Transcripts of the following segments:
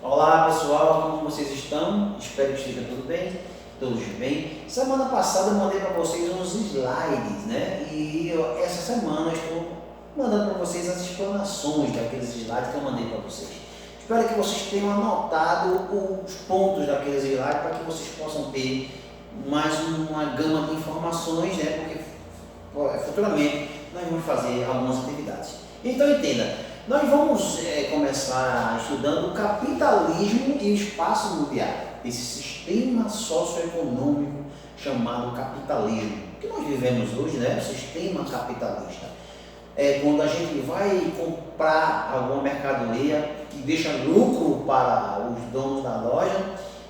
Olá pessoal, como vocês estão? Espero que esteja tudo bem, todos bem. Semana passada eu mandei para vocês uns slides, né? E essa semana eu estou mandando para vocês as explanações daqueles slides que eu mandei para vocês. Espero que vocês tenham anotado os pontos daqueles slides para que vocês possam ter mais uma gama de informações, né? Porque futuramente nós vamos fazer algumas atividades. Então entenda. Nós vamos começar estudando o capitalismo e o espaço mundial, esse sistema socioeconômico chamado capitalismo, que nós vivemos hoje, né? O sistema capitalista. Quando a gente vai comprar alguma mercadoria que deixa lucro para os donos da loja,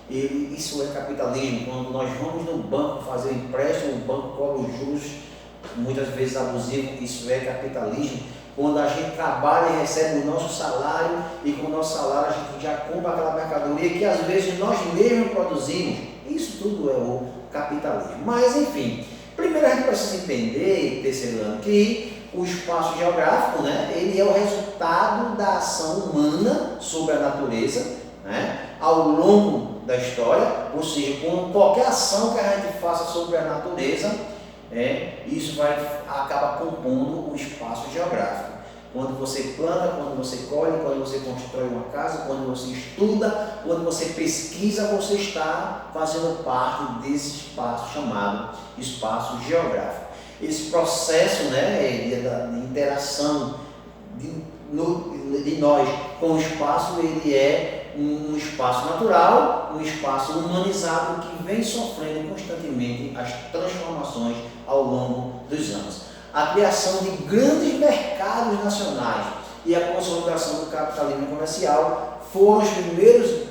isso é capitalismo. Quando nós vamos no banco fazer um empréstimo, o banco cobra os juros, muitas vezes abusivos, isso é capitalismo. Quando a gente trabalha e recebe o nosso salário, e com o nosso salário a gente já compra aquela mercadoria que às vezes nós mesmos produzimos, isso tudo é o capitalismo. Mas enfim, primeiro a gente precisa entender, terceiro ano, que o espaço geográfico, né, ele é o resultado da ação humana sobre a natureza, né, ao longo da história, ou seja, com qualquer ação que a gente faça sobre a natureza, isso acaba compondo o espaço geográfico. Quando você planta, quando você colhe, quando você constrói uma casa, quando você estuda, quando você pesquisa, você está fazendo parte desse espaço chamado espaço geográfico. Esse processo, de interação de nós com o espaço, ele é um espaço natural, um espaço humanizado que vem sofrendo constantemente as transformações ao longo dos anos. A criação de grandes mercados nacionais e a consolidação do capitalismo comercial foram os primeiros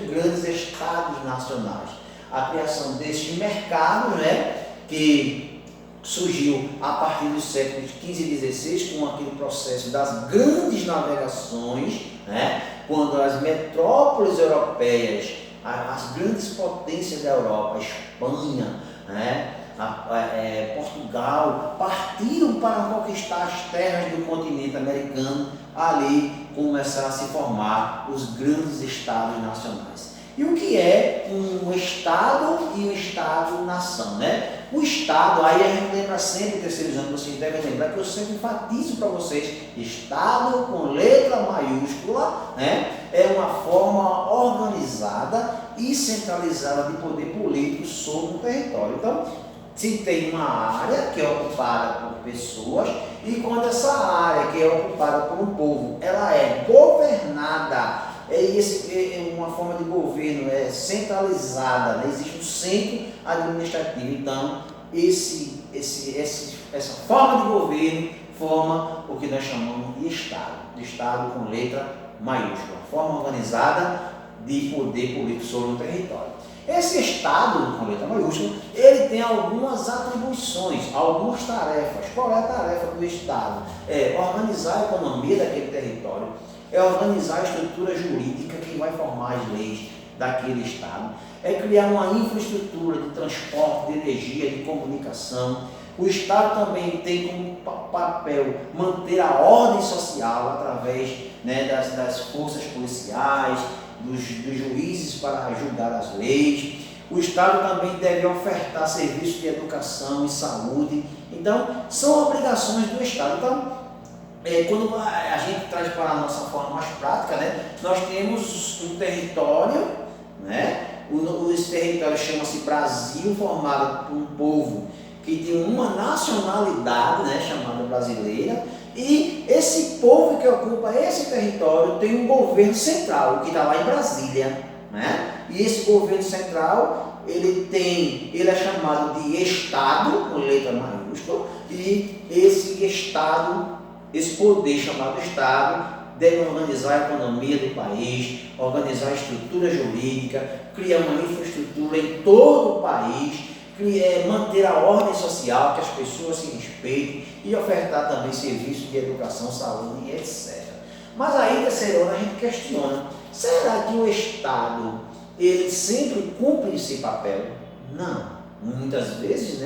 grandes estados nacionais. A criação destes mercados, que surgiu a partir dos séculos XV e XVI com aquele processo das grandes navegações, quando as metrópoles europeias, as grandes potências da Europa, a Espanha, Portugal, partiram para conquistar as terras do continente americano. Ali começaram a se formar os grandes estados nacionais. E o que é um Estado e um Estado-nação, O Estado, aí a gente lembra sempre, terceiros anos, vocês devem lembrar que eu sempre enfatizo para vocês, Estado com letra maiúscula, é uma forma organizada e centralizada de poder político sobre o território. Então, se tem uma área que é ocupada por pessoas, e quando essa área que é ocupada por um povo, ela é governada, é uma forma de governo centralizada, existe um centro administrativo. Então, essa forma de governo forma o que nós chamamos de Estado com letra maiúscula, forma organizada de poder político sobre o território. Esse Estado com letra maiúscula, ele tem algumas atribuições, algumas tarefas. Qual é a tarefa do Estado? É organizar a economia daquele território, é organizar a estrutura jurídica que vai formar as leis daquele Estado, é criar uma infraestrutura de transporte, de energia, de comunicação. O Estado também tem como papel manter a ordem social através das forças policiais, dos juízes para julgar as leis. O Estado também deve ofertar serviços de educação e saúde. Então, são obrigações do Estado. Então, quando a gente traz para a nossa forma mais prática, nós temos um território, esse território chama-se Brasil, formado por um povo que tem uma nacionalidade, chamada brasileira, e esse povo que ocupa esse território tem um governo central, que está lá em Brasília, E esse governo central, ele é chamado de Estado, com letra maiúscula, e esse Estado, esse poder chamado Estado, deve organizar a economia do país, organizar a estrutura jurídica, criar uma infraestrutura em todo o país, manter a ordem social, que as pessoas se respeitem, e ofertar também serviços de educação, saúde e etc. Mas aí, terceiro ano, a gente questiona, será que o Estado, ele sempre cumpre esse papel? Não. Muitas vezes,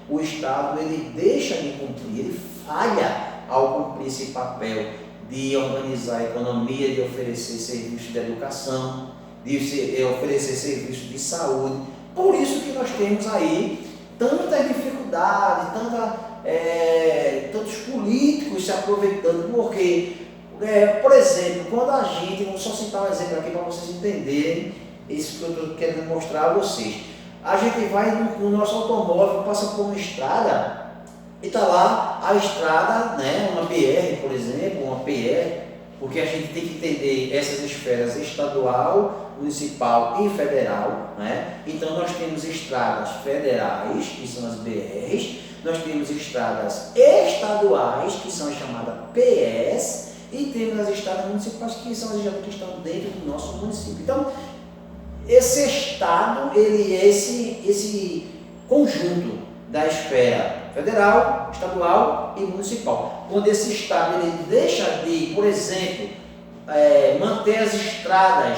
o Estado, ele deixa de cumprir, ele falha ao cumprir esse papel de organizar a economia, de oferecer serviços de educação, de oferecer serviços de saúde. Por isso que nós temos aí tantas dificuldades, tantos políticos se aproveitando, porque, por exemplo, quando a gente, vou só citar um exemplo aqui para vocês entenderem isso que eu estou querendo mostrar a vocês. A gente vai no nosso automóvel, passa por uma estrada, e está lá a estrada, né, uma BR, por exemplo, uma PR, porque a gente tem que entender essas esferas estadual, municipal e federal, né? Então nós temos estradas federais, que são as BRs, nós temos estradas estaduais, que são as chamadas PS, e temos as estradas municipais, que são as que estão dentro do nosso município. Então, esse estado, ele é esse conjunto da esfera federal, estadual e municipal. Quando esse estado ele deixa de, por exemplo, manter as estradas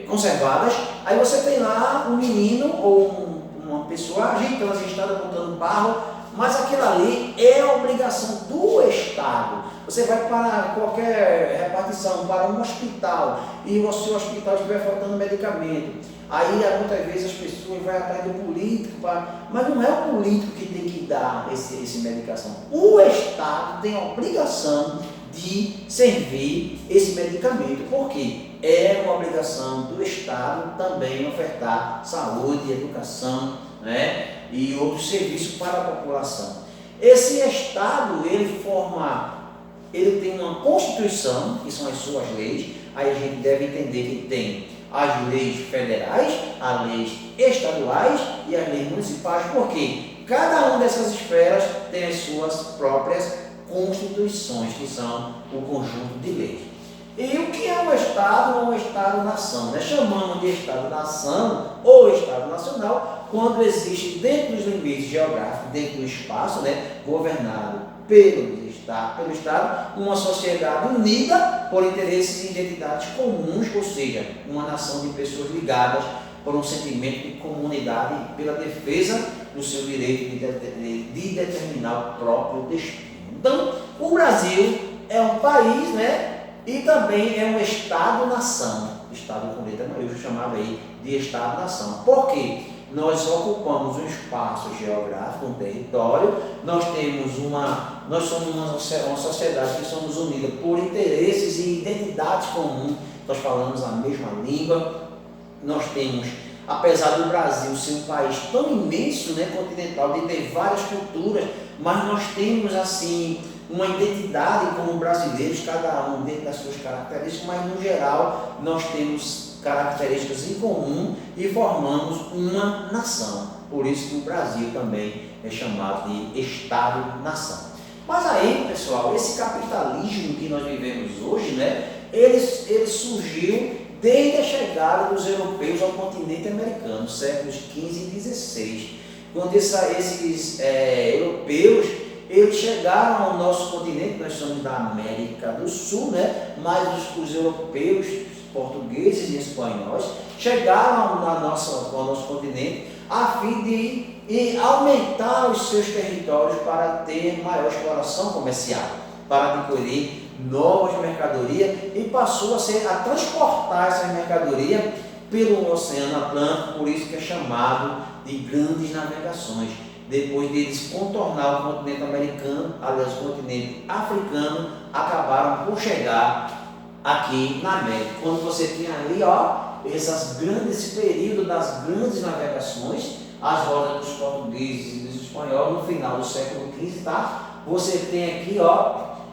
conservadas, aí você tem lá um menino ou uma pessoa ajeitando as estradas, botando barro, mas aquilo ali é a obrigação do Estado. Você vai para qualquer repartição, para um hospital, e o seu hospital estiver faltando medicamento, aí muitas vezes as pessoas vão atrás do político, mas não é o político que tem que dar essa medicação. O Estado tem a obrigação de servir esse medicamento, porque é uma obrigação do Estado também ofertar saúde, educação, né, e outros serviços para a população. Esse Estado, ele tem uma Constituição, que são as suas leis. Aí a gente deve entender que tem as leis federais, as leis estaduais e as leis municipais, porque cada uma dessas esferas tem as suas próprias constituições, que são o conjunto de leis. E o que é um Estado ou um Estado-nação? Nós chamamos de Estado-nação ou Estado nacional quando existe dentro dos limites geográficos, dentro do espaço, né, governado pelo Estado, uma sociedade unida por interesses e identidades comuns, ou seja, uma nação de pessoas ligadas por um sentimento de comunidade e pela defesa do seu direito de determinar o próprio destino. Então, o Brasil é um país, né? E também é um Estado-nação, Estado com letra maiúscula, chamado aí de Estado-nação. Por quê? Nós ocupamos um espaço geográfico, um território, nós somos uma sociedade que somos unidas por interesses e identidades comuns, nós falamos a mesma língua, nós temos, apesar do Brasil ser um país tão imenso, né, continental, de ter várias culturas, mas nós temos assim uma identidade como brasileiros, cada um dentro das suas características, mas no geral nós temos características em comum e formamos uma nação. Por isso que o Brasil também é chamado de Estado-nação. Mas aí, pessoal, esse capitalismo que nós vivemos hoje, né, ele surgiu desde a chegada dos europeus ao continente americano, séculos XV e XVI, quando esses europeus eles chegaram ao nosso continente. Nós somos da América do Sul, né? Mas os europeus, portugueses e espanhóis, chegaram ao nosso continente a fim de aumentar os seus territórios para ter maior exploração comercial, para adquirir novas mercadorias, e passou a transportar essas mercadorias pelo Oceano Atlântico, por isso que é chamado de grandes navegações. Depois deles contornar o continente americano, aliás, o continente africano, acabaram por chegar aqui na América. Quando você tem ali, esse período das grandes navegações, as rodas dos portugueses e dos espanhóis no final do século XV, tá? Você tem aqui,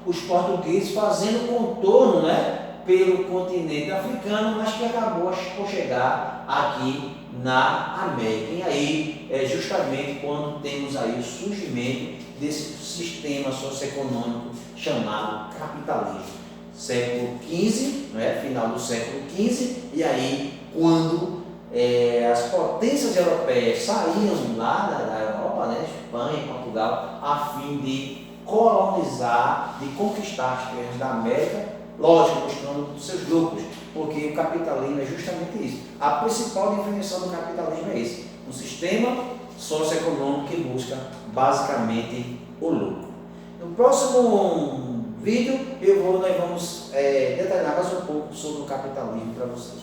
os portugueses fazendo contorno, né, pelo continente africano, mas que acabou por chegar aqui na América. E aí é justamente quando temos aí o surgimento desse sistema socioeconômico chamado capitalismo. Século XV, né, final do século XV, e aí quando as potências europeias saíram lá da Europa, né, Espanha e Portugal, a fim de colonizar, de conquistar as terras da América, lógico, buscando os seus lucros, porque o capitalismo é justamente isso. A principal definição do capitalismo é esse: um sistema socioeconômico que busca basicamente o lucro. No próximo vídeo nós vamos detalhar mais um pouco sobre o capitalismo para vocês.